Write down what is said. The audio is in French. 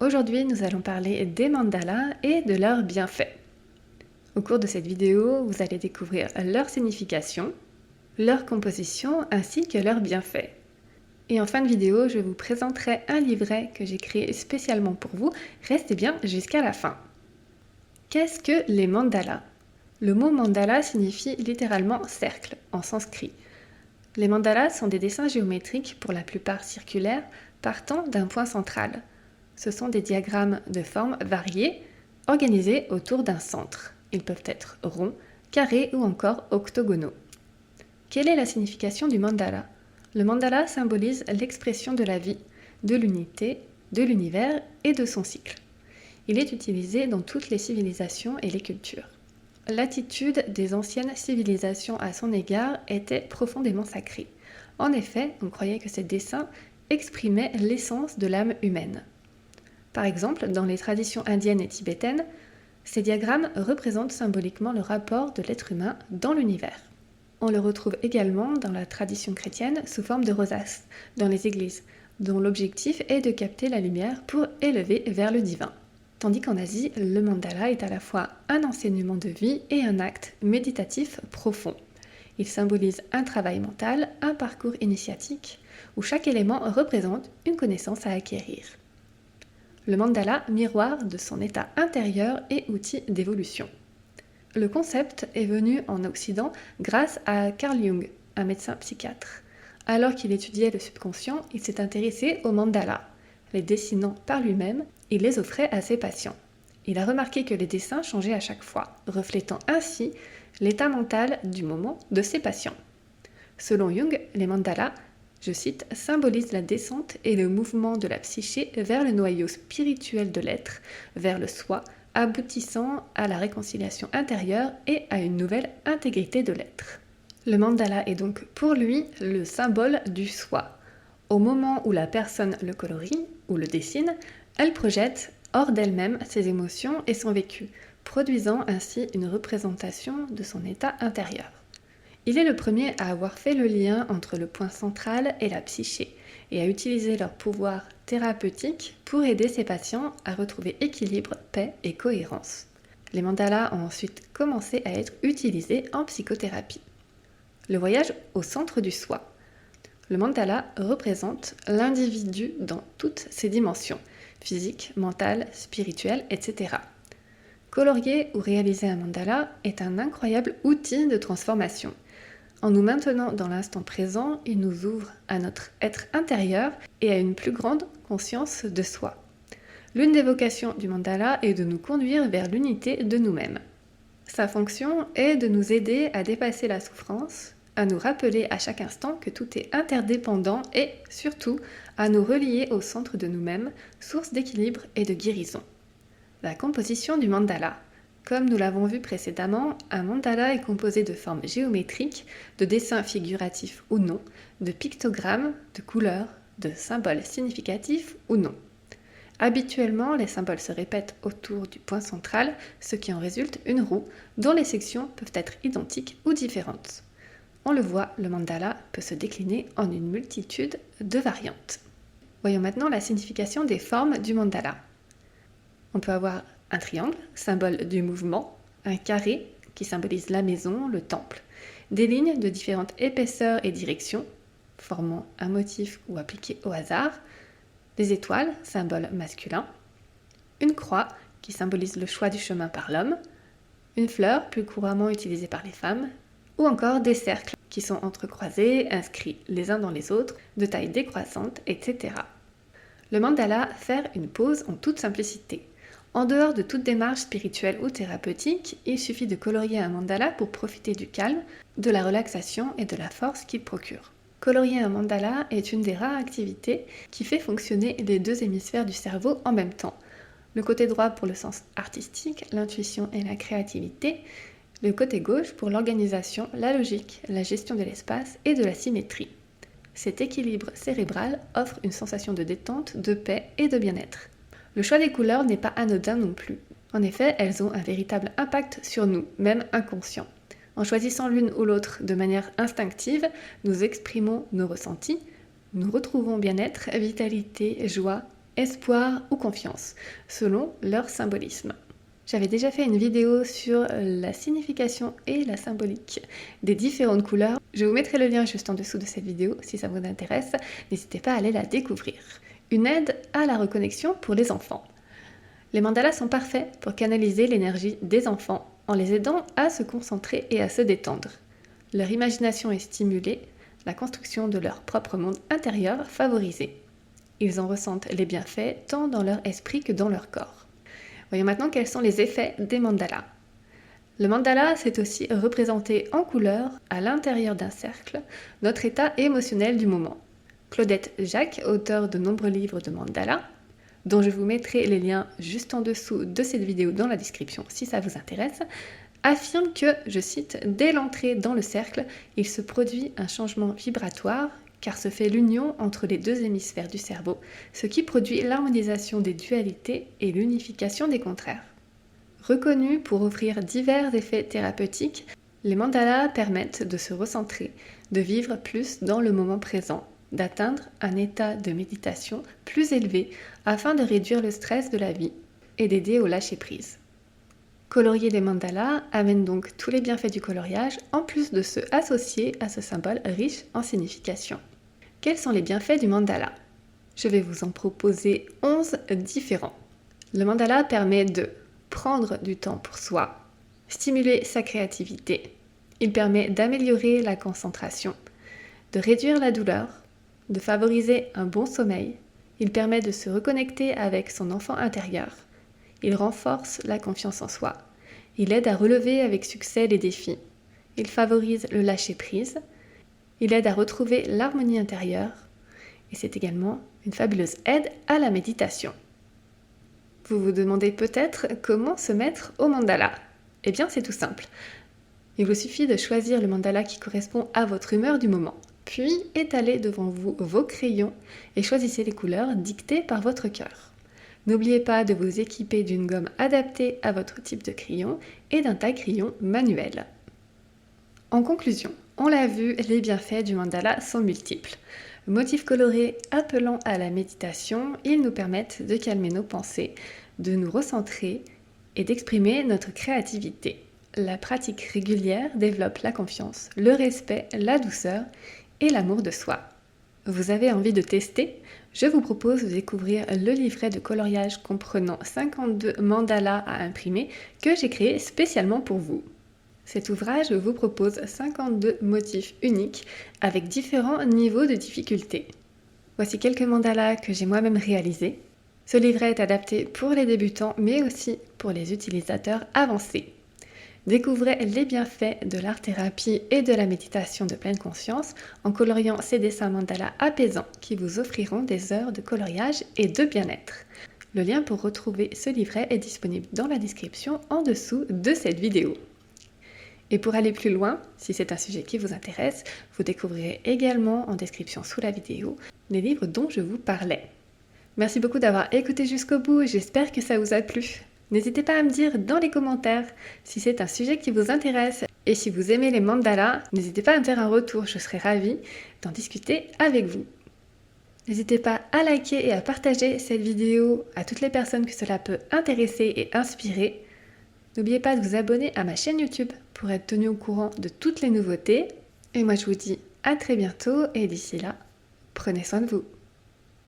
Aujourd'hui, nous allons parler des mandalas et de leurs bienfaits. Au cours de cette vidéo, vous allez découvrir leur signification, leur composition ainsi que leurs bienfaits. Et en fin de vidéo, je vous présenterai un livret que j'ai créé spécialement pour vous. Restez bien jusqu'à la fin. Qu'est-ce que les mandalas? Le mot mandala signifie littéralement cercle en sanskrit. Les mandalas sont des dessins géométriques, pour la plupart circulaires, partant d'un point central. Ce sont des diagrammes de formes variées, organisés autour d'un centre. Ils peuvent être ronds, carrés ou encore octogonaux. Quelle est la signification du mandala? Le mandala symbolise l'expression de la vie, de l'unité, de l'univers et de son cycle. Il est utilisé dans toutes les civilisations et les cultures. L'attitude des anciennes civilisations à son égard était profondément sacrée. En effet, on croyait que ces dessins exprimaient l'essence de l'âme humaine. Par exemple, dans les traditions indiennes et tibétaines, ces diagrammes représentent symboliquement le rapport de l'être humain dans l'univers. On le retrouve également dans la tradition chrétienne sous forme de rosaces, dans les églises, dont l'objectif est de capter la lumière pour élever vers le divin. Tandis qu'en Asie, le mandala est à la fois un enseignement de vie et un acte méditatif profond. Il symbolise un travail mental, un parcours initiatique, où chaque élément représente une connaissance à acquérir. Le mandala, miroir de son état intérieur et outil d'évolution. Le concept est venu en Occident grâce à Carl Jung, un médecin psychiatre. Alors qu'il étudiait le subconscient, il s'est intéressé aux mandalas. Les dessinant par lui-même, il les offrait à ses patients. Il a remarqué que les dessins changeaient à chaque fois, reflétant ainsi l'état mental du moment de ses patients. Selon Jung, les mandalas, je cite, symbolisent la descente et le mouvement de la psyché vers le noyau spirituel de l'être, vers le soi, aboutissant à la réconciliation intérieure et à une nouvelle intégrité de l'être. Le mandala est donc pour lui le symbole du soi. Au moment où la personne le colorie ou le dessine, elle projette hors d'elle-même ses émotions et son vécu, produisant ainsi une représentation de son état intérieur. Il est le premier à avoir fait le lien entre le point central et la psyché et à utiliser leur pouvoir thérapeutique pour aider ses patients à retrouver équilibre, paix et cohérence. Les mandalas ont ensuite commencé à être utilisés en psychothérapie. Le voyage au centre du soi. Le mandala représente l'individu dans toutes ses dimensions, physique, mentale, spirituelle, etc. Colorier ou réaliser un mandala est un incroyable outil de transformation. En nous maintenant dans l'instant présent, il nous ouvre à notre être intérieur et à une plus grande conscience de soi. L'une des vocations du mandala est de nous conduire vers l'unité de nous-mêmes. Sa fonction est de nous aider à dépasser la souffrance, à nous rappeler à chaque instant que tout est interdépendant et, surtout, à nous relier au centre de nous-mêmes, source d'équilibre et de guérison. La composition du mandala. Comme nous l'avons vu précédemment, un mandala est composé de formes géométriques, de dessins figuratifs ou non, de pictogrammes, de couleurs, de symboles significatifs ou non. Habituellement, les symboles se répètent autour du point central, ce qui en résulte une roue dont les sections peuvent être identiques ou différentes. On le voit, le mandala peut se décliner en une multitude de variantes. Voyons maintenant la signification des formes du mandala. On peut avoir un triangle, symbole du mouvement, un carré qui symbolise la maison, le temple, des lignes de différentes épaisseurs et directions, formant un motif ou appliqué au hasard, des étoiles, symbole masculin, une croix qui symbolise le choix du chemin par l'homme, une fleur plus couramment utilisée par les femmes, ou encore des cercles qui sont entrecroisés, inscrits les uns dans les autres, de taille décroissante, etc. Le mandala fait une pause en toute simplicité. En dehors de toute démarche spirituelle ou thérapeutique, il suffit de colorier un mandala pour profiter du calme, de la relaxation et de la force qu'il procure. Colorier un mandala est une des rares activités qui fait fonctionner les deux hémisphères du cerveau en même temps. Le côté droit pour le sens artistique, l'intuition et la créativité, le côté gauche pour l'organisation, la logique, la gestion de l'espace et de la symétrie. Cet équilibre cérébral offre une sensation de détente, de paix et de bien-être. Le choix des couleurs n'est pas anodin non plus. En effet, elles ont un véritable impact sur nous, même inconscient. En choisissant l'une ou l'autre de manière instinctive, nous exprimons nos ressentis, nous retrouvons bien-être, vitalité, joie, espoir ou confiance, selon leur symbolisme. J'avais déjà fait une vidéo sur la signification et la symbolique des différentes couleurs. Je vous mettrai le lien juste en dessous de cette vidéo si ça vous intéresse. N'hésitez pas à aller la découvrir. Une aide à la reconnexion pour les enfants. Les mandalas sont parfaits pour canaliser l'énergie des enfants en les aidant à se concentrer et à se détendre. Leur imagination est stimulée, la construction de leur propre monde intérieur favorisée. Ils en ressentent les bienfaits tant dans leur esprit que dans leur corps. Voyons maintenant quels sont les effets des mandalas. Le mandala, c'est aussi représenter en couleur, à l'intérieur d'un cercle, notre état émotionnel du moment. Claudette Jacques, auteure de nombreux livres de mandala, dont je vous mettrai les liens juste en dessous de cette vidéo dans la description si ça vous intéresse, affirme que, je cite, « Dès l'entrée dans le cercle, il se produit un changement vibratoire car se fait l'union entre les deux hémisphères du cerveau, ce qui produit l'harmonisation des dualités et l'unification des contraires. » Reconnus pour offrir divers effets thérapeutiques, les mandalas permettent de se recentrer, de vivre plus dans le moment présent, d'atteindre un état de méditation plus élevé afin de réduire le stress de la vie et d'aider au lâcher-prise. Colorier des mandalas amène donc tous les bienfaits du coloriage en plus de ceux associés à ce symbole riche en signification. Quels sont les bienfaits du mandala? Je vais vous en proposer 11 différents. Le mandala permet de prendre du temps pour soi, stimuler sa créativité. Il permet d'améliorer la concentration, de réduire la douleur, de favoriser un bon sommeil. Il permet de se reconnecter avec son enfant intérieur. Il renforce la confiance en soi. Il aide à relever avec succès les défis. Il favorise le lâcher-prise. Il aide à retrouver l'harmonie intérieure. Et c'est également une fabuleuse aide à la méditation. Vous vous demandez peut-être comment se mettre au mandala. Eh bien, c'est tout simple. Il vous suffit de choisir le mandala qui correspond à votre humeur du moment. Puis, étalez devant vous vos crayons et choisissez les couleurs dictées par votre cœur. N'oubliez pas de vous équiper d'une gomme adaptée à votre type de crayon et d'un taille-crayon manuel. En conclusion, on l'a vu, les bienfaits du mandala sont multiples. Motifs colorés appelant à la méditation, ils nous permettent de calmer nos pensées, de nous recentrer et d'exprimer notre créativité. La pratique régulière développe la confiance, le respect, la douceur et l'amour de soi. Vous avez envie de tester? Je vous propose de découvrir le livret de coloriage comprenant 52 mandalas à imprimer que j'ai créé spécialement pour vous. Cet ouvrage vous propose 52 motifs uniques avec différents niveaux de difficulté. Voici quelques mandalas que j'ai moi-même réalisés. Ce livret est adapté pour les débutants mais aussi pour les utilisateurs avancés. Découvrez les bienfaits de l'art-thérapie et de la méditation de pleine conscience en coloriant ces dessins mandalas apaisants qui vous offriront des heures de coloriage et de bien-être. Le lien pour retrouver ce livret est disponible dans la description en dessous de cette vidéo. Et pour aller plus loin, si c'est un sujet qui vous intéresse, vous découvrirez également en description sous la vidéo les livres dont je vous parlais. Merci beaucoup d'avoir écouté jusqu'au bout, j'espère que ça vous a plu. N'hésitez pas à me dire dans les commentaires si c'est un sujet qui vous intéresse et si vous aimez les mandalas, n'hésitez pas à me faire un retour, je serai ravie d'en discuter avec vous. N'hésitez pas à liker et à partager cette vidéo à toutes les personnes que cela peut intéresser et inspirer. N'oubliez pas de vous abonner à ma chaîne YouTube pour être tenu au courant de toutes les nouveautés. Et moi je vous dis à très bientôt et d'ici là, prenez soin de vous.